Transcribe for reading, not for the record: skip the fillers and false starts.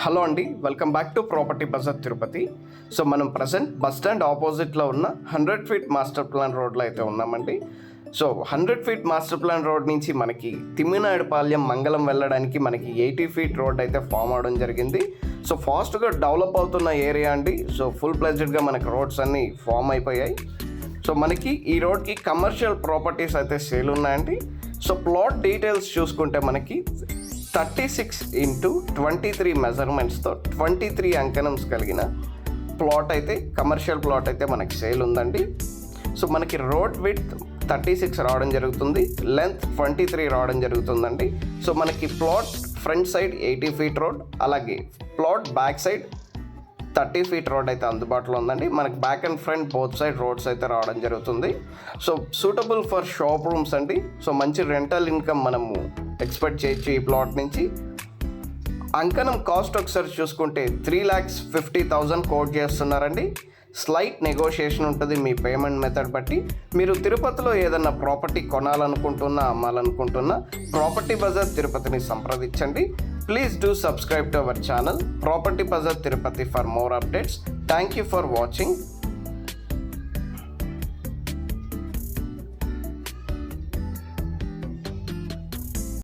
Hello అండి, welcome back to property bazaar Tirupati. So మనం present bus stand ఆపోజిట్లో ఉన్న 100 ఫీట్ మాస్టర్ ప్లాన్ రోడ్లో అయితే ఉన్నామండి. So 100 feet master plan road నుంచి మనకి తిమ్మినాయుడుపాలెం మంగళం వెళ్ళడానికి మనకి 80 ఫీట్ రోడ్ అయితే ఫామ్ అవడం జరిగింది. సో ఫాస్ట్గా డెవలప్ అవుతున్న ఏరియా అండి. సో ఫుల్ ప్లెజెడ్గా మనకి రోడ్స్ అన్నీ ఫామ్ అయిపోయాయి. సో మనకి ఈ రోడ్కి కమర్షియల్ ప్రాపర్టీస్ అయితే సేల్ ఉన్నాయండి. సో ప్లాట్ డీటెయిల్స్ చూసుకుంటే మనకి 36x23 మెజర్మెంట్స్తో 23 అంకణమ్స్ కలిగిన ప్లాట్ అయితే కమర్షియల్ ప్లాట్ అయితే మనకి సేల్ ఉందండి. సో మనకి రోడ్ విడ్త్ 36 రావడం జరుగుతుంది, లెంత్ 23 రావడం జరుగుతుందండి. సో మనకి plot front side 80 feet road, అలాగే plot back side 30 feet road అయితే అందుబాటులో ఉందండి. మనకి back and front both side roads అయితే రావడం జరుగుతుంది. So suitable for shop rooms అండి. సో మంచి రెంటల్ ఇన్కమ్ మనము ఎక్స్పెక్ట్ చేయొచ్చు ఈ ప్లాట్ నుంచి. అంకణం కాస్ట్ ఒకసారి చూసుకుంటే 3,50,000 కోట్ చేస్తున్నారండి. స్లైట్ నెగోషియేషన్ ఉంటుంది మీ పేమెంట్ మెథడ్ బట్టి. మీరు తిరుపతిలో ఏదన్నా ప్రాపర్టీ కొనాలనుకుంటున్నా, అమ్మాలనుకుంటున్నా ప్రాపర్టీ బజార్ తిరుపతిని సంప్రదించండి. Please do subscribe to our channel Property Bazaar Tirupati for more updates. Thank you for watching.